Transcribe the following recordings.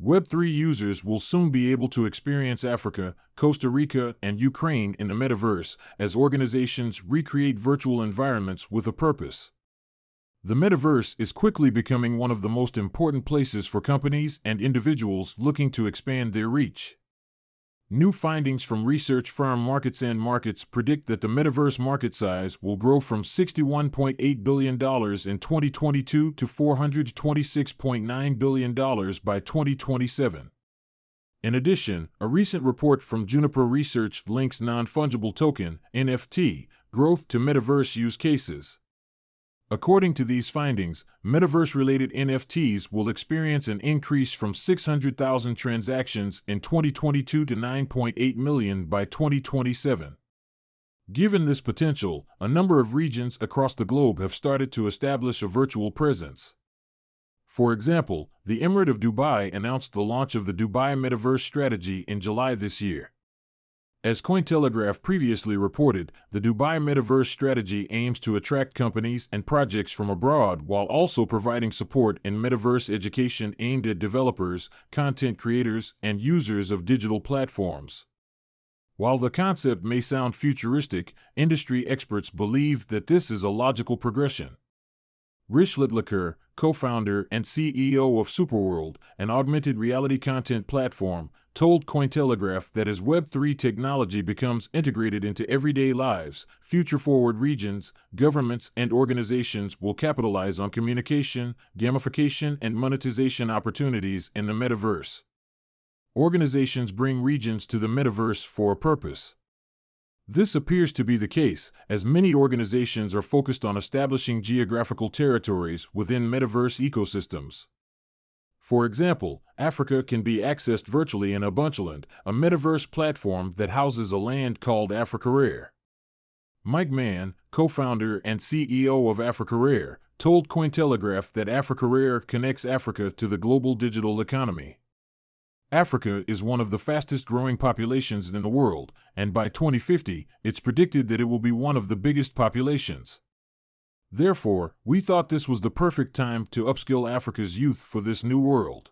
Web3 users will soon be able to experience Africa, Costa Rica, and Ukraine in the metaverse as organizations recreate virtual environments with a purpose. The metaverse is quickly becoming one of the most important places for companies and individuals looking to expand their reach. New findings from research firm Markets and Markets predict that the metaverse market size will grow from $61.8 billion in 2022 to $426.9 billion by 2027. In addition, a recent report from Juniper Research links non-fungible token (NFT) growth to metaverse use cases. According to these findings, metaverse-related NFTs will experience an increase from 600,000 transactions in 2022 to 9.8 million by 2027. Given this potential, a number of regions across the globe have started to establish a virtual presence. For example, the Emirate of Dubai announced the launch of the Dubai Metaverse strategy in July this year. As Cointelegraph previously reported, the Dubai Metaverse strategy aims to attract companies and projects from abroad while also providing support in metaverse education aimed at developers, content creators, and users of digital platforms. While the concept may sound futuristic, industry experts believe that this is a logical progression. Rish Litlaker, co-founder and CEO of Superworld, an augmented reality content platform, told Cointelegraph that as Web3 technology becomes integrated into everyday lives, future-forward regions, governments, and organizations will capitalize on communication, gamification, and monetization opportunities in the metaverse. Organizations bring regions to the metaverse for a purpose. This appears to be the case, as many organizations are focused on establishing geographical territories within metaverse ecosystems. For example, Africa can be accessed virtually in Ubuntuland, a metaverse platform that houses a land called Africa Rare. Mike Mann, co-founder and CEO of Africa Rare, told Cointelegraph that Africa Rare connects Africa to the global digital economy. Africa is one of the fastest-growing populations in the world, and by 2050, it's predicted that it will be one of the biggest populations. Therefore, we thought this was the perfect time to upskill Africa's youth for this new world.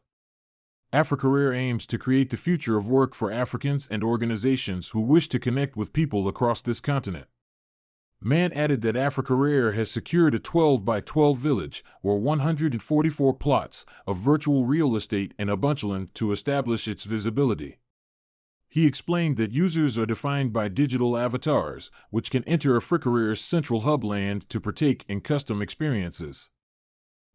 Africa Rare aims to create the future of work for Africans and organizations who wish to connect with people across this continent. Mann added that Africa Rare has secured a 12-by-12 village, or 144 plots, of virtual real estate in Ubuntuland to establish its visibility. He explained that users are defined by digital avatars, which can enter Africa Rare's central hub land to partake in custom experiences.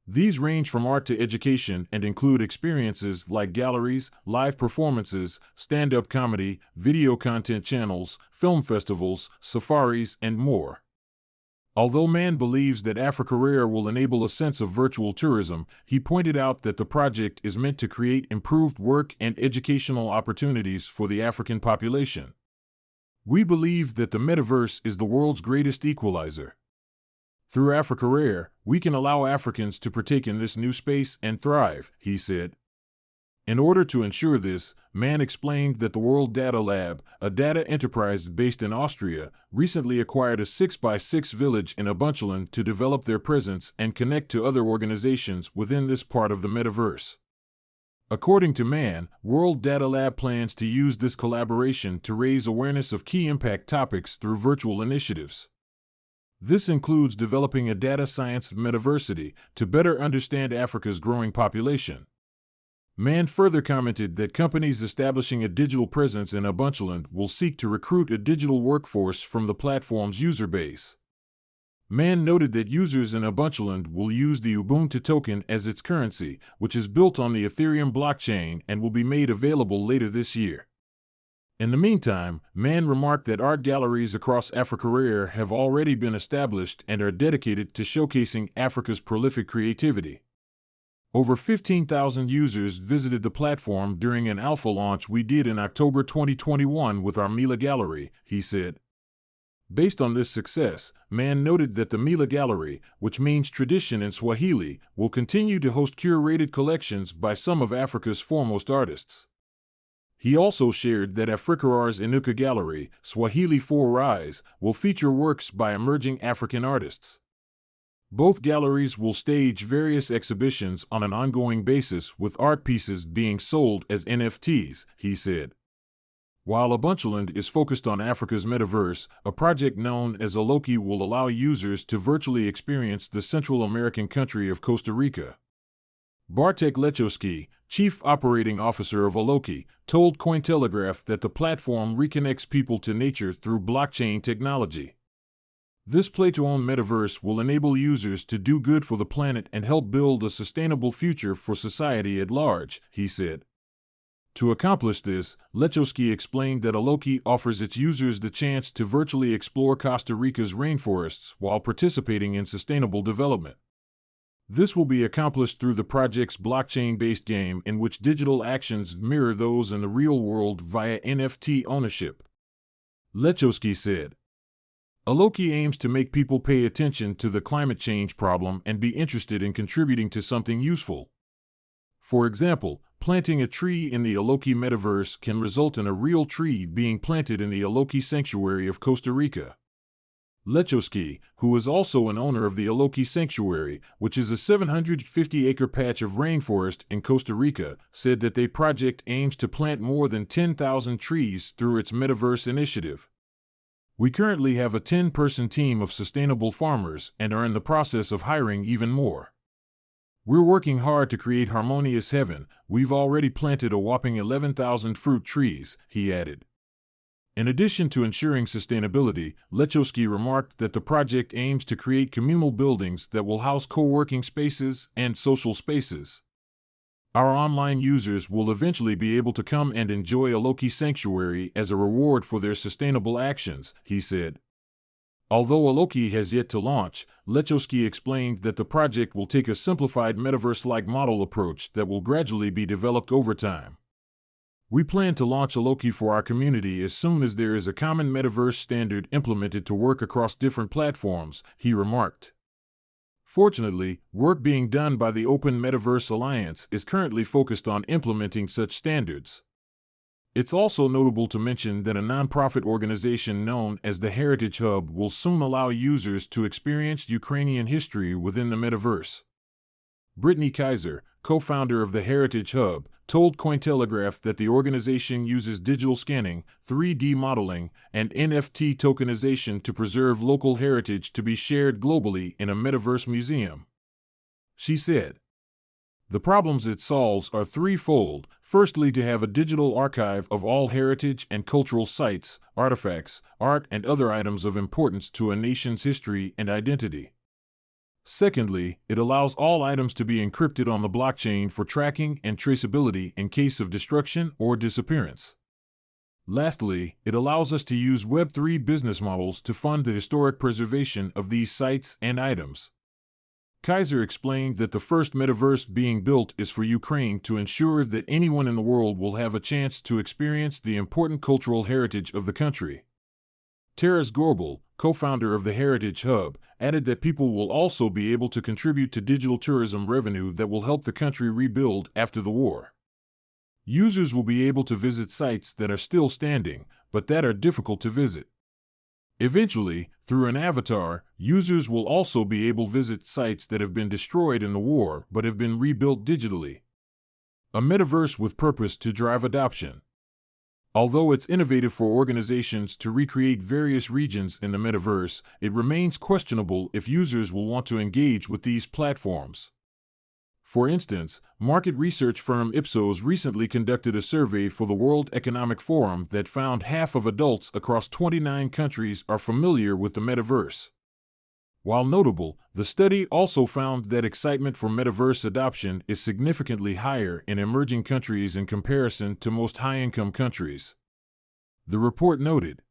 These range from art to education and include experiences like galleries, live performances, stand-up comedy, video content channels, film festivals, safaris, and more. Although Mann believes that Africa Rare will enable a sense of virtual tourism, he pointed out that the project is meant to create improved work and educational opportunities for the African population. We believe that the metaverse is the world's greatest equalizer. Through Africa Rare, we can allow Africans to partake in this new space and thrive, he said. In order to ensure this, Mann explained that the World Data Lab, a data enterprise based in Austria, recently acquired a 6x6 village in Ubuntuland to develop their presence and connect to other organizations within this part of the metaverse. According to Mann, World Data Lab plans to use this collaboration to raise awareness of key impact topics through virtual initiatives. This includes developing a data science metaversity to better understand Africa's growing population. Mann further commented that companies establishing a digital presence in Ubuntuland will seek to recruit a digital workforce from the platform's user base. Mann noted that users in Ubuntuland will use the Ubuntu token as its currency, which is built on the Ethereum blockchain and will be made available later this year. In the meantime, Mann remarked that art galleries across Africa Rare have already been established and are dedicated to showcasing Africa's prolific creativity. Over 15,000 users visited the platform during an alpha launch we did in October 2021 with our Mila Gallery, he said. Based on this success, Mann noted that the Mila Gallery, which means tradition in Swahili, will continue to host curated collections by some of Africa's foremost artists. He also shared that Africa Rare's Inuka Gallery, Swahili for Rise, will feature works by emerging African artists. Both galleries will stage various exhibitions on an ongoing basis, with art pieces being sold as NFTs, he said. While Ubuntuland is focused on Africa's metaverse, a project known as EGLD will allow users to virtually experience the Central American country of Costa Rica. Bartek Lechowski, chief operating officer of EGLD, told Cointelegraph that the platform reconnects people to nature through blockchain technology. This play-to-own metaverse will enable users to do good for the planet and help build a sustainable future for society at large, he said. To accomplish this, Lechowski explained that EGLD offers its users the chance to virtually explore Costa Rica's rainforests while participating in sustainable development. This will be accomplished through the project's blockchain-based game, in which digital actions mirror those in the real world via NFT ownership. Lechowski said, EGLD aims to make people pay attention to the climate change problem and be interested in contributing to something useful. For example, planting a tree in the EGLD metaverse can result in a real tree being planted in the EGLD sanctuary of Costa Rica. Lechowski, who is also an owner of the EGLD sanctuary, which is a 750-acre patch of rainforest in Costa Rica, said that their project aims to plant more than 10,000 trees through its metaverse initiative. We currently have a 10-person team of sustainable farmers and are in the process of hiring even more. We're working hard to create harmonious heaven. We've already planted a whopping 11,000 fruit trees, he added. In addition to ensuring sustainability, Lechowski remarked that the project aims to create communal buildings that will house co-working spaces and social spaces. Our online users will eventually be able to come and enjoy EGLD Sanctuary as a reward for their sustainable actions, he said. Although EGLD has yet to launch, Lechowski explained that the project will take a simplified metaverse-like model approach that will gradually be developed over time. We plan to launch EGLD for our community as soon as there is a common metaverse standard implemented to work across different platforms, he remarked. Fortunately, work being done by the Open Metaverse Alliance is currently focused on implementing such standards. It's also notable to mention that a nonprofit organization known as the Heritage Hub will soon allow users to experience Ukrainian history within the metaverse. Brittany Kaiser, co-founder of the Heritage Hub, told Cointelegraph that the organization uses digital scanning, 3D modeling, and NFT tokenization to preserve local heritage to be shared globally in a metaverse museum. She said, "The problems it solves are threefold. Firstly, to have a digital archive of all heritage and cultural sites, artifacts, art, and other items of importance to a nation's history and identity. Secondly, it allows all items to be encrypted on the blockchain for tracking and traceability in case of destruction or disappearance. Lastly, it allows us to use Web3 business models to fund the historic preservation of these sites and items." Kaiser explained that the first metaverse being built is for Ukraine to ensure that anyone in the world will have a chance to experience the important cultural heritage of the country. Taras Gorbel, co-founder of the Heritage Hub, added that people will also be able to contribute to digital tourism revenue that will help the country rebuild after the war. Users will be able to visit sites that are still standing, but that are difficult to visit. Eventually, through an avatar, users will also be able to visit sites that have been destroyed in the war but have been rebuilt digitally. A metaverse with purpose to drive adoption. Although it's innovative for organizations to recreate various regions in the metaverse, it remains questionable if users will want to engage with these platforms. For instance, market research firm Ipsos recently conducted a survey for the World Economic Forum that found half of adults across 29 countries are familiar with the metaverse. While notable, the study also found that excitement for metaverse adoption is significantly higher in emerging countries in comparison to most high-income countries. The report noted,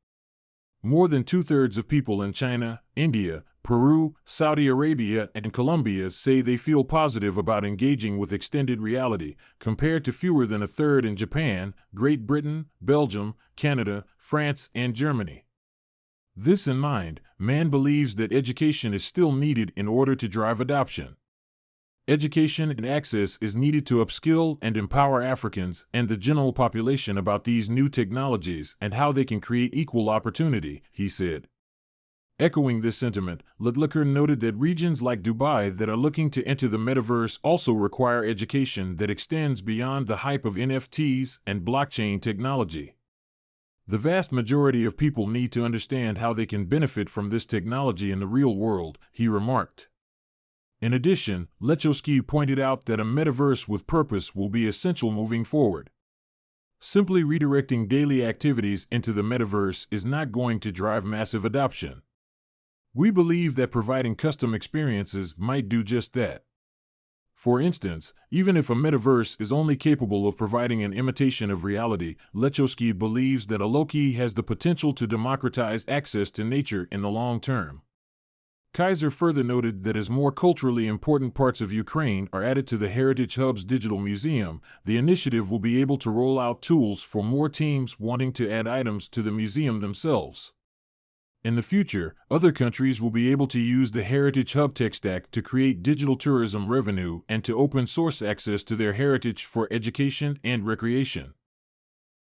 more than two-thirds of people in China, India, Peru, Saudi Arabia, and Colombia say they feel positive about engaging with extended reality, compared to fewer than a third in Japan, Great Britain, Belgium, Canada, France, and Germany. This in mind, Mann believes that education is still needed in order to drive adoption. Education and access is needed to upskill and empower Africans and the general population about these new technologies and how they can create equal opportunity, he said. Echoing this sentiment, Ludliker noted that regions like Dubai that are looking to enter the metaverse also require education that extends beyond the hype of NFTs and blockchain technology. The vast majority of people need to understand how they can benefit from this technology in the real world, he remarked. In addition, Lechowski pointed out that a metaverse with purpose will be essential moving forward. Simply redirecting daily activities into the metaverse is not going to drive massive adoption. We believe that providing custom experiences might do just that. For instance, even if a metaverse is only capable of providing an imitation of reality, Lechowski believes that a Loki has the potential to democratize access to nature in the long term. Kaiser further noted that as more culturally important parts of Ukraine are added to the Heritage Hub's digital museum, the initiative will be able to roll out tools for more teams wanting to add items to the museum themselves. In the future, other countries will be able to use the Heritage Hub tech stack to create digital tourism revenue and to open source access to their heritage for education and recreation.